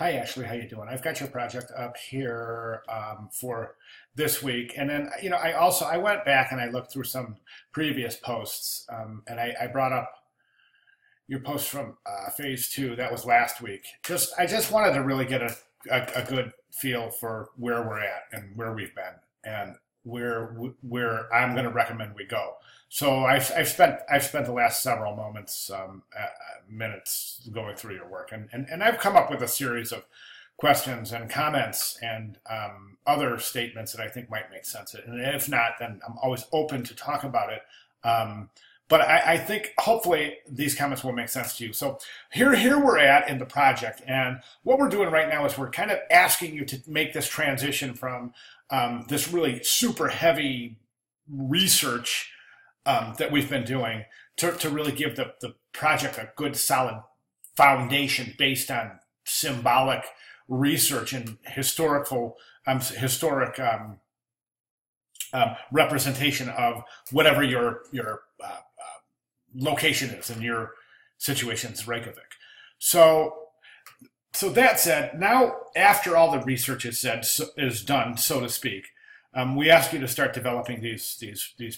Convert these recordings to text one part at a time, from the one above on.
Hi Ashley, how you doing? I've got your project up here for this week, and then I went back and I looked through some previous posts, and I brought up your post from phase two. That was last week. I just wanted to really get a good feel for where we're at and where we've been and where I'm going to recommend we go. So I've spent the last several minutes going through your work, and I've come up with a series of questions and comments and other statements that I think might make sense. And if not, then I'm always open to talk about it. But I think hopefully these comments will make sense to you. So here we're at in the project, and what we're doing right now is we're kind of asking you to make this transition from this really super heavy research that we've been doing to really give the project a good solid foundation based on symbolic research and historic representation of whatever your location is in your situation's Reykjavik. So that said, now after all the research is done, so to speak, we ask you to start developing these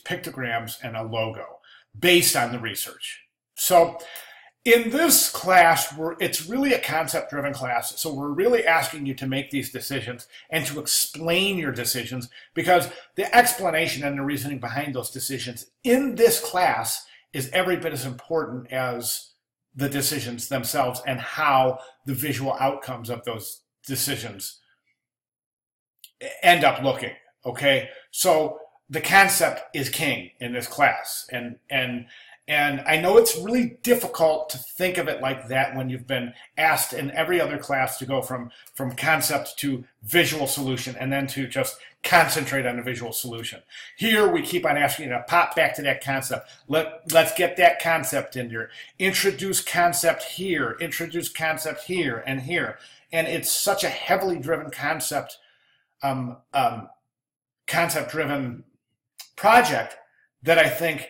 pictograms and a logo based on the research. So in this class, it's really a concept-driven class, so we're really asking you to make these decisions and to explain your decisions, because the explanation and the reasoning behind those decisions in this class is every bit as important as the decisions themselves and how the visual outcomes of those decisions end up looking. Okay, so the concept is king in this class, and I know it's really difficult to think of it like that when you've been asked in every other class to go from concept to visual solution and then to just concentrate on the visual solution. Here we keep on asking you to pop back to that concept. Let's get that concept in there. Introduce concept here, introduce concept here and here. And it's such a heavily driven concept-driven project that I think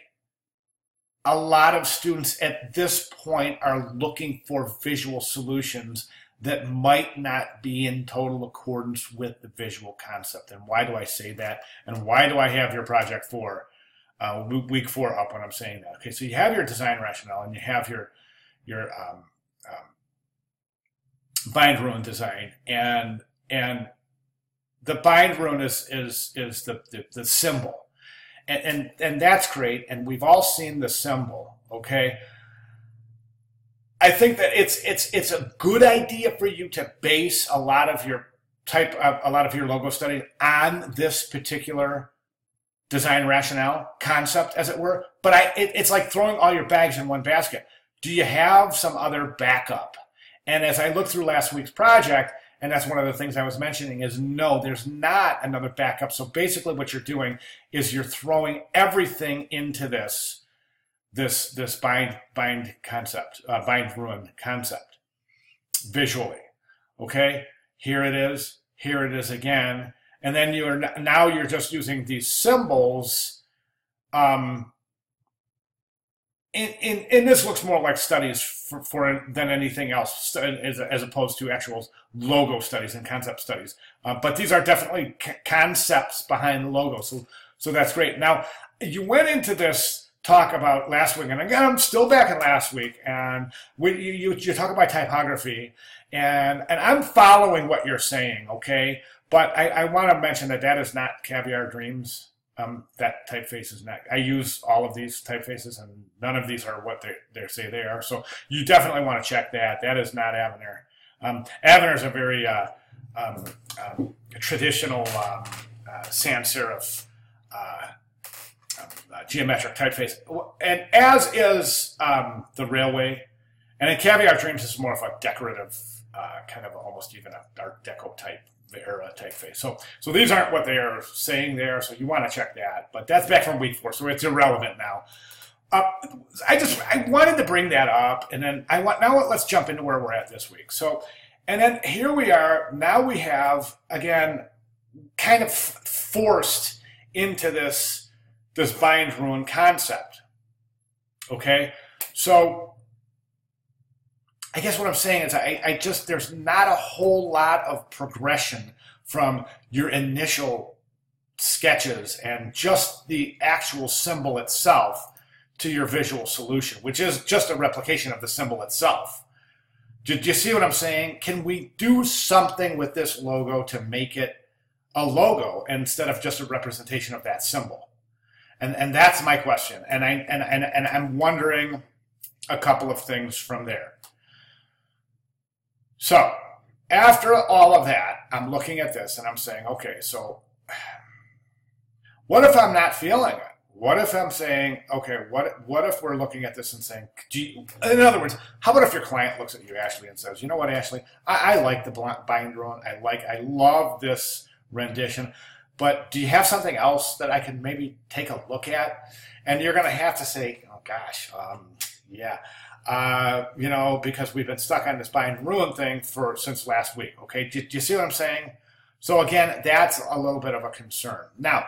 a lot of students at this point are looking for visual solutions that might not be in total accordance with the visual concept. And why do I say that? And why do I have your project for week 4 up when I'm saying that? Okay, so you have your design rationale and you have your bind rune design, and the bind rune is the symbol. And that's great, and we've all seen the symbol, okay? I think that it's a good idea for you to base a lot of your logo studies on this particular design rationale concept, as it were. But it's like throwing all your bags in one basket. Do you have some other backup? And as I looked through last week's project, and that's one of the things I was mentioning, is no, there's not another backup. So basically what you're doing is you're throwing everything into this bind concept, bind ruin concept visually. Okay, here it is again. And then you're just using these symbols. And this looks more like studies for than anything else, as opposed to actual logo studies and concept studies. But these are definitely concepts behind the logo, so that's great. Now, you went into this talk about last week, and again, I'm still back in last week, and you talk about typography, and I'm following what you're saying, okay? But I want to mention that is not Caviar Dreams. That typeface is not. I use all of these typefaces, and none of these are what they say they are. So you definitely want to check that. That is not Avenir. Avenir is a very traditional sans serif geometric typeface, and as is the Railway. And in Caviar Dreams, is more of a decorative, kind of almost even a Art Deco type era typeface. So these aren't what they are saying there, so you want to check that. But that's back from week 4, so it's irrelevant now. I wanted to bring that up, and then let's jump into where we're at this week. So, and then here we are. Now we have, again, kind of forced into this bind ruin concept. Okay, so I guess what I'm saying is I just, there's not a whole lot of progression from your initial sketches and just the actual symbol itself to your visual solution, which is just a replication of the symbol itself. Do you see what I'm saying? Can we do something with this logo to make it a logo instead of just a representation of that symbol? And that's my question. And I'm wondering a couple of things from there. So after all of that, I'm looking at this and I'm saying, okay, so what if I'm not feeling it? What if I'm saying, okay, what if we're looking at this and saying, in other words, how about if your client looks at you, Ashley, and says, you know what, Ashley, I like the bind drone. I love this rendition, but do you have something else that I can maybe take a look at? And you're going to have to say, oh gosh, yeah. You know, because we've been stuck on this bind ruin thing since last week. Okay, do you see what I'm saying? So again, that's a little bit of a concern. Now,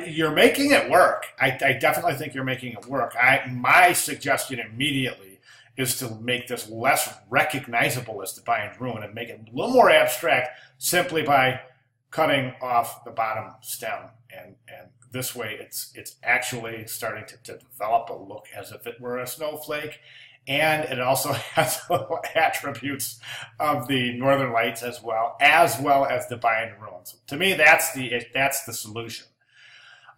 you're making it work. I definitely think you're making it work. My suggestion immediately is to make this less recognizable as the bind ruin and make it a little more abstract simply by cutting off the bottom stem, and this way it's actually starting to develop a look as if it were a snowflake. And it also has attributes of the Northern Lights as well as the bind ruin. So to me, that's the solution.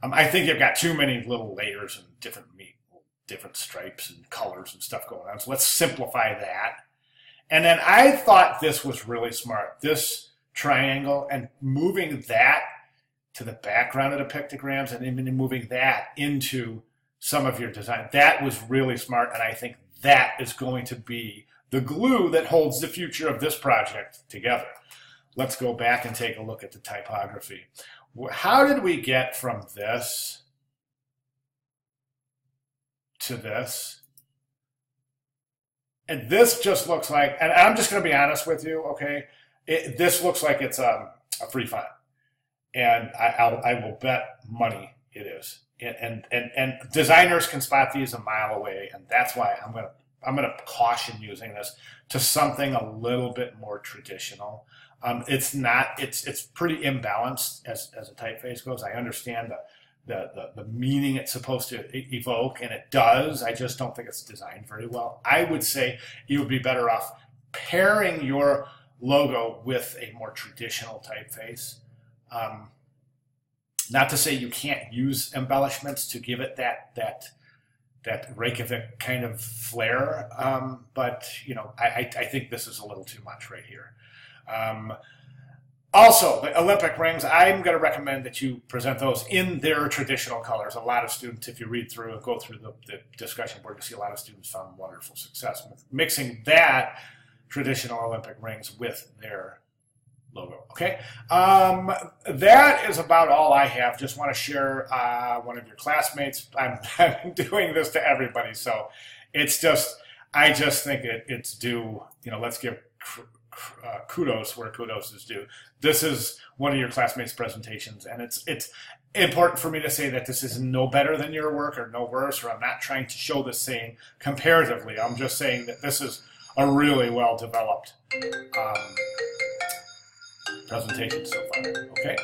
I think you've got too many little layers and different stripes and colors and stuff going on. So let's simplify that. And then I thought this was really smart. This triangle and moving that to the background of the pictograms and even moving that into some of your design. That was really smart, and I think that is going to be the glue that holds the future of this project together. Let's go back and take a look at the typography. How did we get from this to this? And this just looks like, and I'm just going to be honest with you, okay? This looks like it's a free font. And I will bet money it is. And designers can spot these a mile away, and that's why I'm gonna caution using this to something a little bit more traditional. It's pretty imbalanced as a typeface goes. I understand the meaning it's supposed to evoke, and it does. I just don't think it's designed very well. I would say you would be better off pairing your logo with a more traditional typeface. Not to say you can't use embellishments to give it that Reykjavik kind of flair, but you know, I think this is a little too much right here. Also, the Olympic rings, I'm going to recommend that you present those in their traditional colors. A lot of students, if you read through and go through the discussion board, you see a lot of students found wonderful success with mixing that traditional Olympic rings with their logo. Okay, that is about all I have. Just want to share one of your classmates. I'm doing this to everybody, so it's just, I just think it's due. You know, let's give kudos where kudos is due. This is one of your classmates' presentations, and it's important for me to say that this is no better than your work or no worse, or I'm not trying to show this saying comparatively. I'm just saying that this is a really well developed presentation so far. Okay?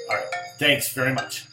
All right. Thanks very much.